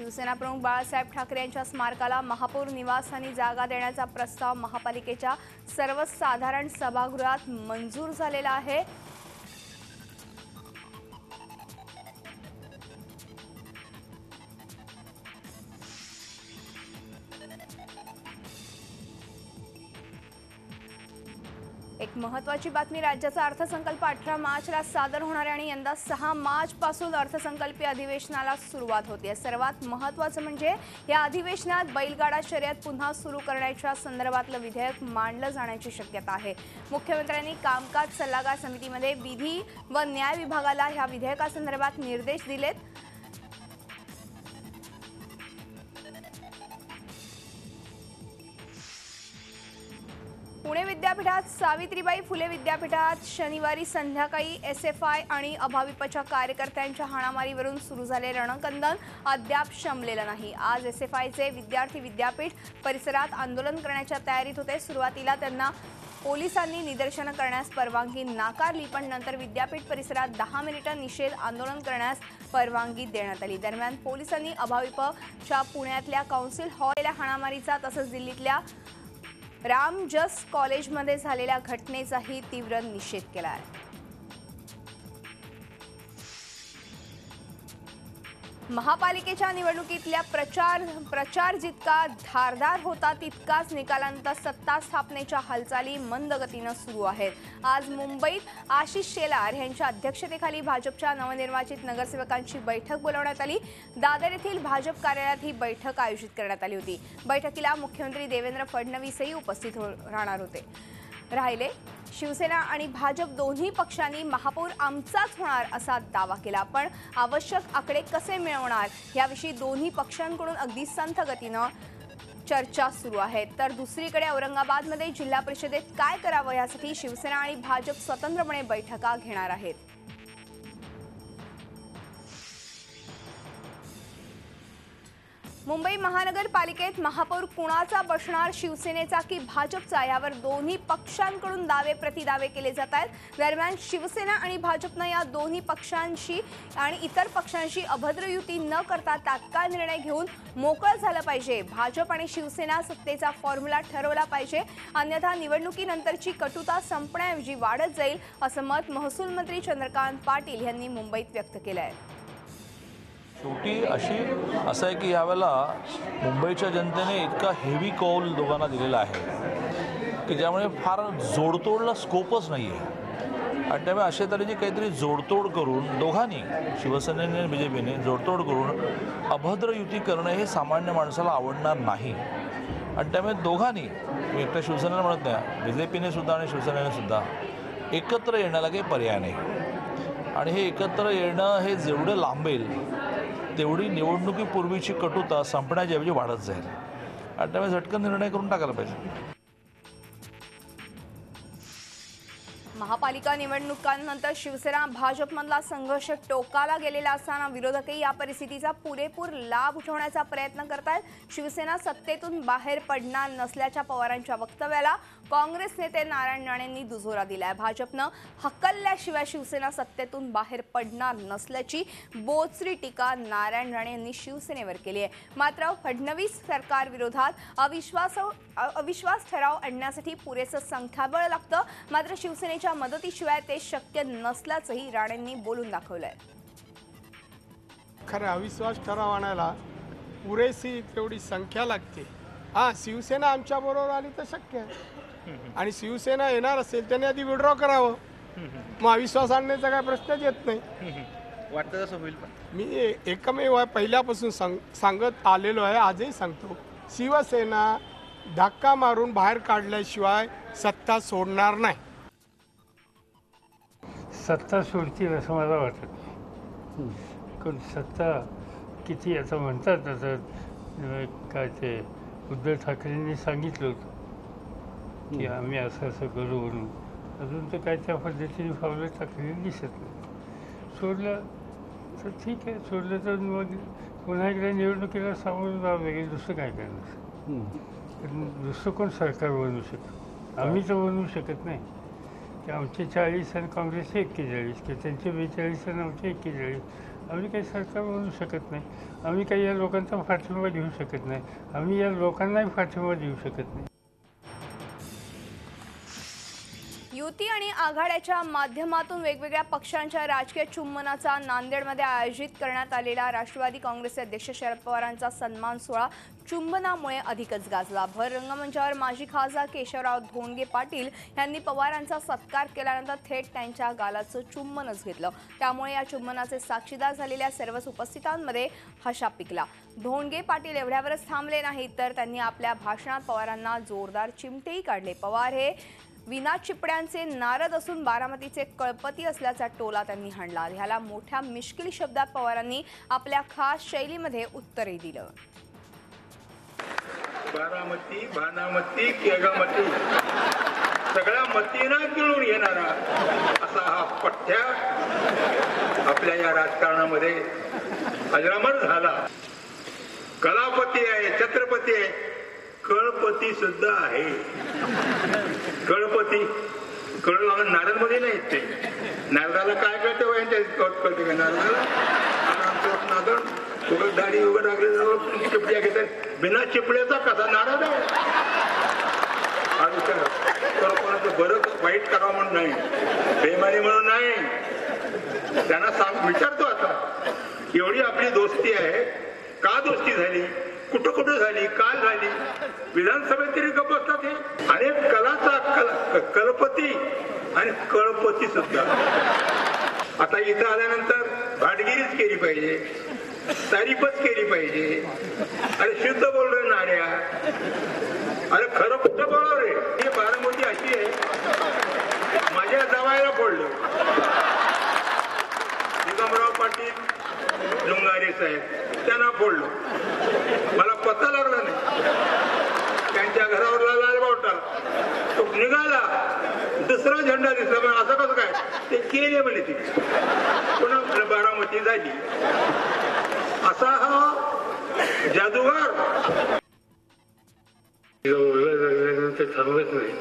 शिवसेना प्रमुख बाळासाहेब ठाकरे यांच्या स्मारकाला महापौर निवासस्थानी जागा देण्याचा प्रस्ताव महापालिकेच्या सर्वसाधारण सभागृहात मंजूर झालेला आहे। एक महत्त्वाची बातमी, राज्याचा अर्थसंकल्प 18 मार्चला सादर होणार आहे आणि यंदा 6 मार्च पासून अर्थसंकल्पीय अधिवेशनाला सुरुवात होते। सर्वात महत्त्वाचं म्हणजे या अधिवेशनात बैलगाडा शर्यत पुन्हा सुरू करण्याच्या संदर्भातलं विधेयक मांडलं जाण्याची शक्यता आहे। मुख्यमंत्र्यांनी कामकाज सल्लागार समितीमध्ये विधी व न्याय विभागाला या विधेयकासंदर्भात निर्देश दिलेत। पुणे विद्यापीठात सावित्रीबाई फुले विद्यापीठात शनिवारी संध्याकाळी एसएफआय आणि अभाविपच्या कार्यकर्त्यांच्या हाणामारीवरून सुरू झाले रणकंदन अद्याप शमलेलं नाही। आज एसएफआयचे विद्यार्थी विद्यापीठ परिसरात आंदोलन करण्याच्या तयारीत होते। सुरुवातीला त्यांना पोलिसांनी निदर्शनं करण्यास परवानगी नाकारली, पण नंतर विद्यापीठ परिसरात 10 मिनिटं निषेध आंदोलन करण्यास परवानगी देण्यात आली। दरम्यान पोलिसांनी अभाविपच्या पुण्यातल्या कौन्सिल हॉलच्या हाणामारीचा तसंच दिल्लीतल्या रामजस कॉलेजमध्ये झालेल्या घटनेचाही तीव्र निषेध केला आहे। महापालिकेच्या निवडणुकीतल्या प्रचार जितका धारदार होता तितकाच निकालानंतर सत्ता स्थापनेच्या हालचाली मंद गतीनं सुरू आहेत। आज मुंबईत आशिष शेलार यांच्या अध्यक्षतेखाली भाजपच्या नवनिर्वाचित नगरसेवकांची बैठक बोलावण्यात आली। दादर येथील भाजप कार्यालयात ही बैठक आयोजित करण्यात आली होती। बैठकीला मुख्यमंत्री देवेंद्र फडणवीसही उपस्थित राहिले। शिवसेना आणि भाजप दोन्ही पक्षांनी महापौर आमचाच होणार असा दावा केला, पण आवश्यक आकडे कसे मिळवणार याविषयी दोन्ही पक्षांकडून अगदी संथ गतीनं चर्चा सुरू आहे। तर दुसरीकडे औरंगाबादमध्ये जिल्हा परिषदेत काय करावं यासाठी शिवसेना आणि भाजप स्वतंत्रपणे बैठका घेणार आहेत। मुंबई महानगरपालिकेत महापौर कुणाचा बसणार, शिवसेनेचा की भाजपचा, यावर दोन्ही पक्षांकडून दावे प्रतिदावे केले जात आहेत। दरम्यान शिवसेना आणि भाजपनं या दोन्ही पक्षांशी आणि इतर पक्षांशी अभद्र युती न करता तात्काळ निर्णय घेऊन मोकळं झालं पाहिजे। भाजप आणि शिवसेना सत्तेचा फॉर्म्युला ठरवला पाहिजे, अन्यथा निवडणुकीनंतरची कटुता संपण्याऐवजी वाढत जाईल, असं मत महसूल मंत्री चंद्रकांत पाटील यांनी मुंबईत व्यक्त केलं आहे। शेवटी असं आहे की यावेळेला मुंबईच्या जनतेने इतका हेवी कौल दोघांना दिलेला आहे की ज्यामुळे फार जोडतोडला स्कोपच नाही आहे। आणि त्यामुळे अशा तऱ्हेची काहीतरी जोडतोड करून दोघांनी, शिवसेनेने आणि BJPने जोडतोड करून अभद्र युती करणं हे सामान्य माणसाला आवडणार नाही। आणि त्यामुळे दोघांनी, मी एकट्या शिवसेनेला म्हणत नाही, BJPने सुद्धा आणि शिवसेनेने सुद्धा एकत्र येण्याला काही पर्याय नाही। आणि हे एकत्र येणं हे जेवढं लांबेल तेवढी निवडणुकीपूर्वीची कटुता संपण्याच्या ऐवजी वाढत जाईल। आणि त्यामुळे झटकन निर्णय करून टाकायला पाहिजे। महापालिका निवडणुकांनंतर शिवसेना भाजपमधला संघर्ष टोकाला गेलेला असताना विरोधकही या परिस्थितीचा पुरेपूर लाभ उठवण्याचा प्रयत्न करतायत। शिवसेना सत्तेतून बाहेर पडणार नसल्याच्या पवारांच्या वक्तव्याला काँग्रेस नेते नारायण राणेंनी दुजोरा दिलाय। भाजपनं हकलल्याशिवाय शिवसेना सत्तेतून बाहेर पडणार नसल्याची बोचरी टीका नारायण राणे यांनी शिवसेनेवर केली आहे। मात्र फडणवीस सरकार विरोधात अविश्वास ठराव आणण्यासाठी पुरेसं संख्याबळ लागतं, मात्र शिवसेनेच्या मदतीशिवाय ते शक्य नसल्याचंही राणेंनी बोलून दाखवलंय। खरं अविश्वास ठराव आणायला पुरेशी तेवढी संख्या लागते। शिवसेना आमच्या बरोबर आली तर शक्य आहे, आणि शिवसेना येणार असेल त्याने आधी विड्रॉ करावं, मग अविश्वास आणण्याचा काय प्रश्नच येत नाही। वाटतं तसं होईल, पण मी एकमेव पहिल्यापासून सांगत आलेलो आहे, आजही सांगतो, शिवसेना धक्का मारून बाहेर काढल्याशिवाय सत्ता सोडणार नाही। सत्ता सोडतील असं मला वाटत नाही। पण सत्ता किती आता म्हणतात, आता काय ते उद्धव ठाकरेंनी सांगितलं होतं की आम्ही असं असं करू म्हणून, अजून तर काय त्या पद्धतीने पावलं टाकलेली दिसत नाही। सोडलं तर ठीक आहे, सोडलं तर मग पुन्हा एकदा निवडणुकीला सामोरं जावं लागेल, दुसरं काय करणार। दुसरं कोण सरकार बनवू शकत, आम्ही तर बनवू शकत नाही की आमचे 40 आणि काँग्रेसचे 41 किंवा त्यांचे 42 आणि आमचे 41 आम्ही काही सरकार म्हणू शकत नाही, आम्ही काही या लोकांचा पाठिंबा देऊ शकत नाही, आम्ही या लोकांनाही पाठिंबा देऊ शकत नाही. युती आणि आघाड्याच्या माध्यमातून वेगवेगळ्या पक्षांच्या राजकीय चुंबनाचा नांदेडमध्ये आयोजित करण्यात आलेला राष्ट्रवादी काँग्रेसचे अध्यक्ष शरद पवारांचा सन्मान सोहळा चुंबनामुळे अधिकच गाजला. भर रंगमंचावर माजी खासदार केशवराव धोंडगे पाटील यांनी पवारांचा सत्कार केल्यानंतर थेट त्यांच्या गालाचं चुंबनच घेतलं. त्यामुळे या चुंबनाचे साक्षीदार झालेल्या सर्वच उपस्थितांमध्ये हशा पिकला. धोंडगे पाटील एवढ्यावरच थांबले नाहीत, तर त्यांनी आपल्या भाषणात पवारांना जोरदार चिमटेही काढले. पवार हे विना चिपड्यांचे नारद असून बारामतीचे कळपती असल्याचा टोला त्यांनी हाणला. ह्याला मोठ्या मिश्किल शब्दात पवारांनी आपल्या खास शैलीमध्ये उत्तरही दिलं. बारामती, भानामती, केगामती सगळ्या मतीनं गिळून येणारा असा हा पठ्ठ्या आपल्या या राजकारणामध्ये अजरामर झाला. कलापती आहे, छत्रपती आहे, कळपती सुद्धा आहे. कळपती कळ नारदमध्ये नाही ते. नारदाला काय कळते हो यांच्या कळते का नारदाला? नारद उघड दाढी उघड लागले चिपड्या घेतात. बिना चिपड्याचा कसा नारद आहे? कोणाचं बरं वाईट करावं म्हणून नाही, बेमानी म्हणून नाही. त्यांना सांग विचारतो आता, एवढी आपली दोस्ती आहे, का दोस्ती झाली, कुठं कुठं झाली, काय झाली? विधानसभेत तरी गप्प असतात हे. आणि कलाचा कलपती आणि कळपती सुद्धा. आता इथं आल्यानंतर भाटगिरीच केली पाहिजे, तारीफच केली पाहिजे. अरे शुद्ध बोल रे नाड्या, अरे खरं कुठं बोलाव रे. ही बारामती अशी आहे, माझ्या जावायला फोडलं निगमराव पाटील जुंगारे साहेब, त्यांना फोडलं. मला पत्ता लागला नाही. त्यांच्या घरावरला लालबावटा तो निघाला, दुसरा झेंडा दिसला. पण असं कसं काय ते केले म्हणे ती पुन्हा बारामती झाली. असा हा जादूगार लागल्यानंतर थांबत नाही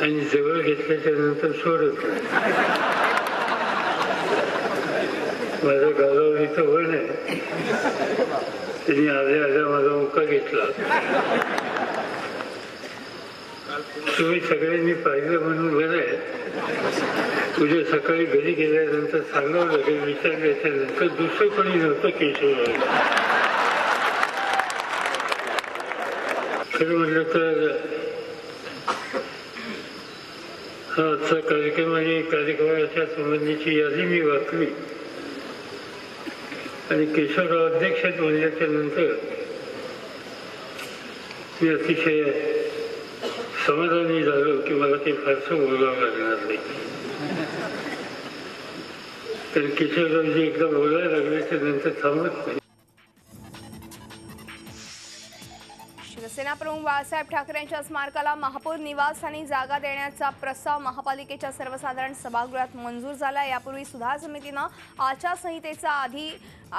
आणि जवळ घेतल्याच्या नंतर सोडत नाही. माझ्या गावावर इथं वण आहे, त्यांनी आल्या आल्या माझा मुका घेतला. तुम्ही सगळ्यांनी पाहिलं म्हणून बरं आहे. उद्या सकाळी घरी गेल्यानंतर सांगावं लागेल, विचारल्याच्या नंतर दुसरं कोणी नव्हतं केशवराव. खरं म्हटलं तर हा आजचा कार्यक्रम आणि कार्यक्रमाच्या संबंधीची यादी मी वाचली आणि केशवराव अध्यक्ष म्हणल्याच्या नंतर मी अतिशय समाधानी झालो की मला ते फारसं बोलावं लागणार नाही. तर केशवरावजी एकदा बोलायला लागल्याच्या नंतर थांबत नाही. शिवसेना प्रमुख बाळासाहेब ठाकरे यांच्या स्मारकाला महापौर निवासस्थानी जागा देण्याचा प्रस्ताव महापालिकेच्या सर्वसाधारण सभागृहात मंजूर झाला. यापूर्वी सुधार समितीनं आचारसंहितेचा आधी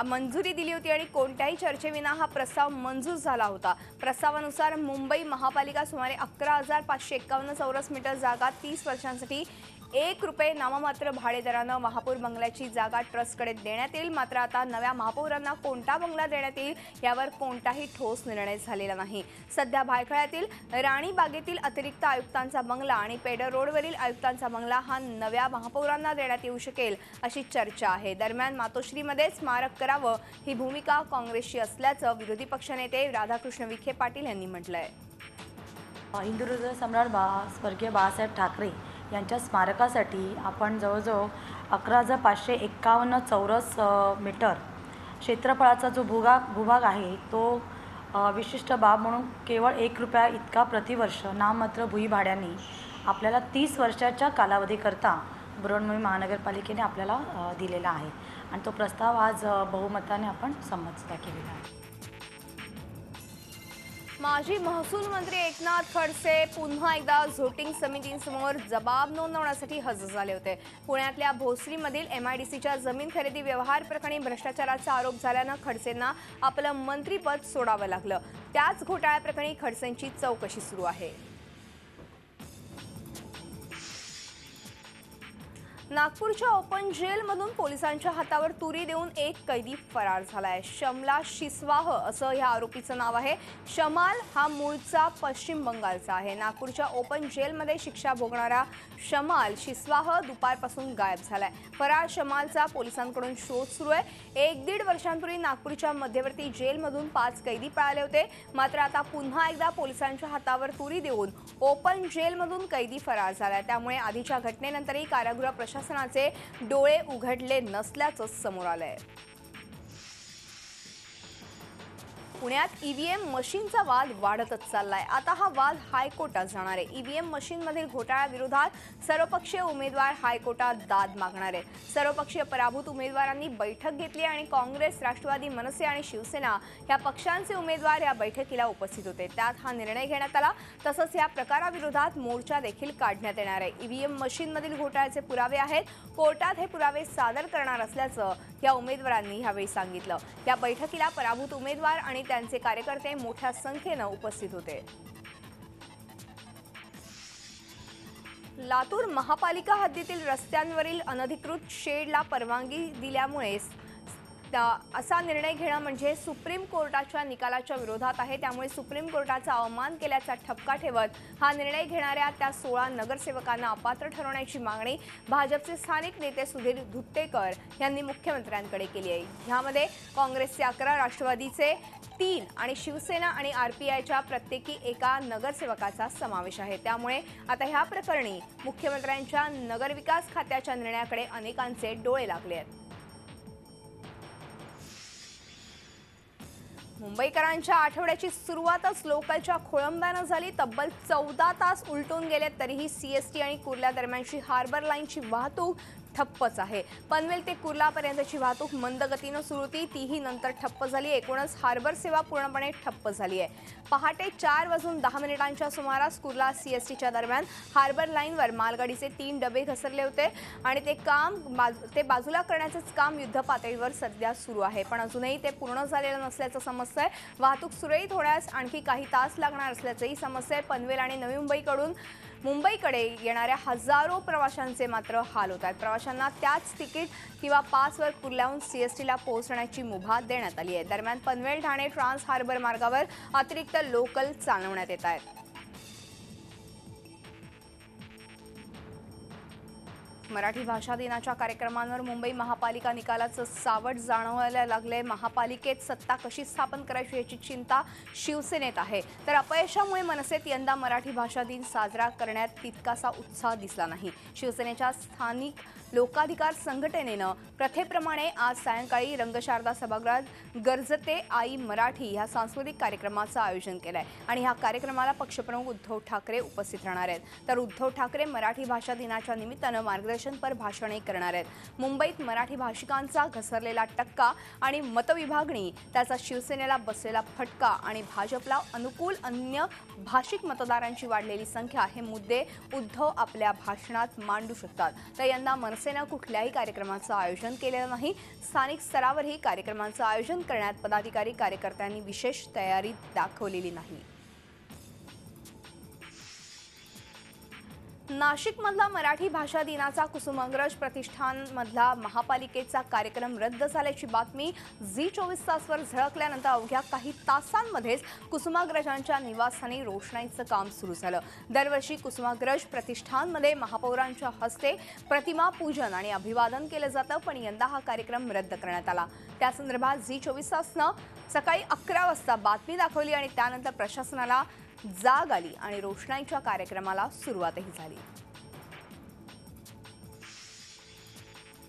मंजुरी दिली होती आणि कोणत्याही चर्चेविना हा प्रस्ताव मंजूर झाला होता. प्रस्तावानुसार मुंबई महापालिका सुमारे 11,551 चौरस मीटर जागा 30 वर्षांसाठी ₹1 नाममात्र भाडेदरानं महापौर बंगल्याची जागा ट्रस्टकडे देण्यात येईल. मात्र आता नव्या महापौरांना कोणता बंगला देण्यात येईल यावर कोणताही ठोस निर्णय झालेला नाही. सध्या भायखळ्यातील राणी बागेतील अतिरिक्त आयुक्तांचा बंगला आणि पेडर रोडवरील आयुक्तांचा बंगला हा नव्या महापौरांना देण्यात येऊ शकेल अशी चर्चा आहे. दरम्यान मातोश्रीमध्ये स्मारक करावं ही भूमिका काँग्रेसची असल्याचं विरोधी पक्षनेते राधाकृष्ण विखे पाटील यांनी म्हटलंय. हिंदुहृदय सम्राट स्वर्गीय बाळासाहेब ठाकरे यांच्या स्मारकासाठी आपण जवळजवळ 11,551 चौरस मीटर क्षेत्रफळाचा जो भूभाग आहे तो विशिष्ट बाब म्हणून केवळ ₹1 इतका प्रतिवर्ष नाममात्र भूई भाड्याने आपल्याला 30 वर्षाच्या कालावधीकरता बृहन्मुंबई महानगरपालिकेने आपल्याला दिलेला आहे आणि तो प्रस्ताव आज बहुमताने आपण संमत केलेला आहे. माजी महसूल मंत्री एकनाथ खडसे पुन्हा एकदा झोटिंग समितींसमोर जबाब नोंदवण्यासाठी हजर झाले होते. पुण्यातल्या भोसरीमधील MIDCच्या जमीन खरेदी व्यवहार प्रकरणी भ्रष्टाचाराचा आरोप झाल्यानं खडसेंना आपलं मंत्रीपद सोडावं लागलं. त्याच घोटाळ्याप्रकरणी खडसेंची चौकशी सुरू आहे. नागपूरच्या ओपन जेलमधून पोलिसांच्या हातावर तुरी देऊन एक कैदी फरार झालाय. शमला शिसवाह असं या आरोपीचं नाव आहे. शमाल हा मूळचा पश्चिम बंगालचा आहे. नागपूरच्या ओपन जेलमध्ये शिक्षा भोगणारा शमाल शिसवाह दुपारपासून गायब झालाय. फरार शमालचा पोलिसांकडून शोध सुरू आहे. 1-1.5 वर्षांपूर्वी नागपूरच्या मध्यवर्ती जेलमधून 5 कैदी पळाले होते. मात्र आता पुन्हा एकदा पोलिसांच्या हातावर तुरी देऊन ओपन जेलमधून कैदी फरार झालाय. त्यामुळे आधीच्या घटनेनंतरही कारागृह प्रशासनाचे डोळे उघडले नसल्याचं समोर आलंय. पुण्यात ईव्हीएम मशीनचा वाद वाढतच चाललाय. आता हा वाद हायकोर्टात जाणार आहे. ईव्हीएम मशीनमधील घोटाळ्याविरोधात सर्वपक्षीय उमेदवार हायकोर्टात दाद मागणार आहेत. सर्वपक्षीय पराभूत उमेदवारांनी बैठक घेतली आणि काँग्रेस, राष्ट्रवादी, मनसे आणि शिवसेना या पक्षांचे उमेदवार या बैठकीला उपस्थित होते. त्यात हा निर्णय घेण्यात आला. तसंच या प्रकाराविरोधात मोर्चा देखील काढण्यात येणार आहे. ईव्हीएम मशीनमधील घोटाळ्याचे पुरावे आहेत. कोर्टात हे पुरावे सादर करणार असल्याचं या उमेदवारांनी यावेळी सांगितलं. या बैठकीला पराभूत उमेदवार आणि त्यांचे कार्यकर्ते मोठ्या संख्येनं उपस्थित होते. लातूर महापालिका हद्दीतील रस्त्यांवरील अनधिकृत शेडला परवानगी दिल्यामुळे असा निर्णय घेणं म्हणजे सुप्रीम कोर्टाच्या निकालाच्या विरोधात आहे. त्यामुळे सुप्रीम कोर्टाचा अवमान केल्याचा ठपका ठेवत हा निर्णय घेणाऱ्या त्या 16 नगरसेवकांना अपात्र ठरवण्याची मागणी भाजपचे स्थानिक नेते सुधीर धुत्तेकर यांनी मुख्यमंत्र्यांकडे केली आहे. यामध्ये काँग्रेसचे 11, राष्ट्रवादीचे 3 आणि शिवसेना आणि आरपीआयच्या प्रत्येकी एका नगरसेवकाचा समावेश आहे. त्यामुळे आता ह्या प्रकरणी मुख्यमंत्र्यांच्या नगरविकास खात्याच्या निर्णयाकडे अनेकांचे डोळे लागले आहेत. मुंबईकरांच्या आठवड्याची सुरुवातच लोकलच्या खोळंब्यानं झाली. तब्बल 14 तास उलटून गेले तरीही सीएसटी आणि कुर्ला दरम्यानची हार्बर लाईनची वाहतूक ठप्पच आहे. पनवेल ते कुर्लापर्यंतची वाहतूक मंद गतीनं सुरू होती, तीही नंतर ठप्प झाली. एकूणच हार्बर सेवा पूर्णपणे ठप्प झाली आहे. पहाटे 4:10 सुमारास कुर्ला सीएसटीच्या दरम्यान हार्बर लाईनवर मालगाडीचे 3 डबे घसरले होते आणि ते बाजूला करण्याचंच काम युद्ध पातळीवर सध्या सुरू आहे. पण अजूनही ते पूर्ण झालेलं नसल्याचं समजतंय. वाहतूक सुरळीत होण्यास आणखी काही तास लागणार असल्याचंही समजतंय. पनवेल आणि नवी मुंबईकडून मुंबईकडे येणाऱ्या हजारो प्रवाशांचे मात्र हाल होत आहेत. प्रवाशांना त्याच तिकीट किंवा पासवर कुर्ल्याहून सीएसटीला पोहोचण्याची मुभा देण्यात आली आहे. दरम्यान पनवेल ठाणे ट्रान्स हार्बर मार्गावर अतिरिक्त लोकल चालवण्यात येत आहेत. मराठी भाषा दिनाच्या कार्यक्रमांवर मुंबई महापालिका निकालाचं सावट जाणवायला लागलंय. महापालिकेत सत्ता कशी स्थापन करायची याची चिंता शिवसेनेत आहे. तर अपयशामुळे मनसेत यंदा मराठी भाषा दिन साजरा करण्यात तितकासा उत्साह दिसला नाही. शिवसेनेच्या स्थानिक लोकाधिकार संघटनेनं प्रथेप्रमाणे आज सायंकाळी रंगशारदा सभागृहात गरजते आई मराठी ह्या सांस्कृतिक कार्यक्रमाचं आयोजन केलंय आणि ह्या कार्यक्रमाला पक्षप्रमुख उद्धव ठाकरे उपस्थित राहणार आहेत. तर उद्धव ठाकरे मराठी भाषा दिनाच्या निमित्तानं मार्गदर्शनपर भाषणे करणार आहेत. मुंबईत मराठी भाषिकांचा घसरलेला टक्का आणि मतविभागणी, त्याचा शिवसेनेला बसलेला फटका आणि भाजपला अनुकूल अन्य भाषिक मतदारांची वाढलेली संख्या हे मुद्दे उद्धव आपल्या भाषणात मांडू शकतात. तर यंदा मनसेनं कुठल्याही कार्यक्रमाचं आयोजन केलेलं नाही. स्थानिक स्तरावरही कार्यक्रमाचं आयोजन करण्यात पदाधिकारी कार्यकर्त्यांनी विशेष तयारी दाखवलेली नाही. नाशिकमधला मराठी भाषा दिनाचा कुसुमाग्रज प्रतिष्ठानमधला महापालिकेचा कार्यक्रम रद्द झाल्याची बातमी झी24 तासवर झळकल्यानंतर अवघ्या काही तासांमध्येच कुसुमाग्रजांच्या निवासस्थानी रोषणाईचं काम सुरू झालं. दरवर्षी कुसुमाग्रज प्रतिष्ठानमध्ये महापौरांच्या हस्ते प्रतिमा पूजन आणि अभिवादन केलं जातं, पण यंदा हा कार्यक्रम रद्द करण्यात आला. त्यासंदर्भात झी24 तासनं सकाळी 11 वाजता बातमी दाखवली आणि त्यानंतर प्रशासनाला जाग आली आणि रोषणाईच्या कार्यक्रमाला सुरुवातही झाली.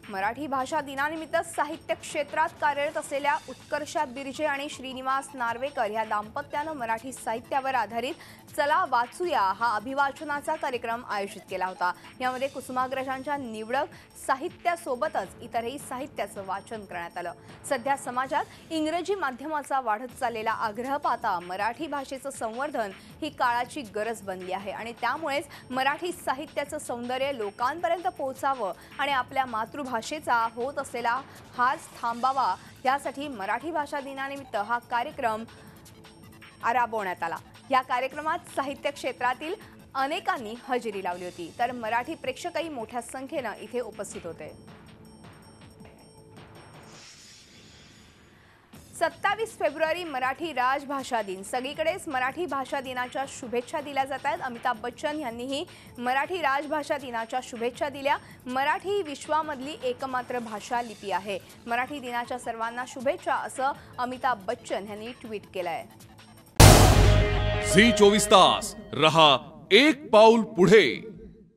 मराठी भाषा दिनानिमित्त साहित्य क्षेत्रात कार्यरत असलेल्या उत्कर्षा बिर्जे आणि श्रीनिवास नार्वेकर या दाम्पत्यानं मराठी साहित्यावर आधारित चला वाचूया हा अभिवाचनाचा कार्यक्रम आयोजित केला होता. यामध्ये कुसुमाग्रजांच्या निवडक साहित्यासोबतच इतरही साहित्याचं वाचन करण्यात आलं. सध्या समाजात इंग्रजी माध्यमाचा वाढत चाललेला आग्रह पाहता मराठी भाषेचं संवर्धन ही काळाची गरज बनली आहे आणि त्यामुळेच मराठी साहित्याचं सौंदर्य लोकांपर्यंत पोहोचावं आणि आपल्या मातृभाषेचा होत असलेला हास थांबावा यासाठी मराठी भाषा दिनानिमित्त हा कार्यक्रम राबवण्यात आला. या कार्यक्रमात साहित्य क्षेत्रातील अनेकांनी हजेरी लावली होती, तर मराठी प्रेक्षकही मोठ्या संख्येनं इथे उपस्थित होते. 27 फेब्रुवारी मराठी राजभाषा दिन. सगळीकडेच मराठी भाषा दिनाच्या शुभेच्छा दिल्या जात आहेत. अमिताभ बच्चन यांनीही मराठी राजभाषा दिनाच्या शुभेच्छा दिल्या. मराठी ही विश्वामधली एकमात्र भाषा लिपी आहे. मराठी दिनाच्या सर्वांना शुभेच्छा असं अमिताभ बच्चन यांनी ट्विट केलंय. झी 24 तास रहा एक पाऊल पुढे.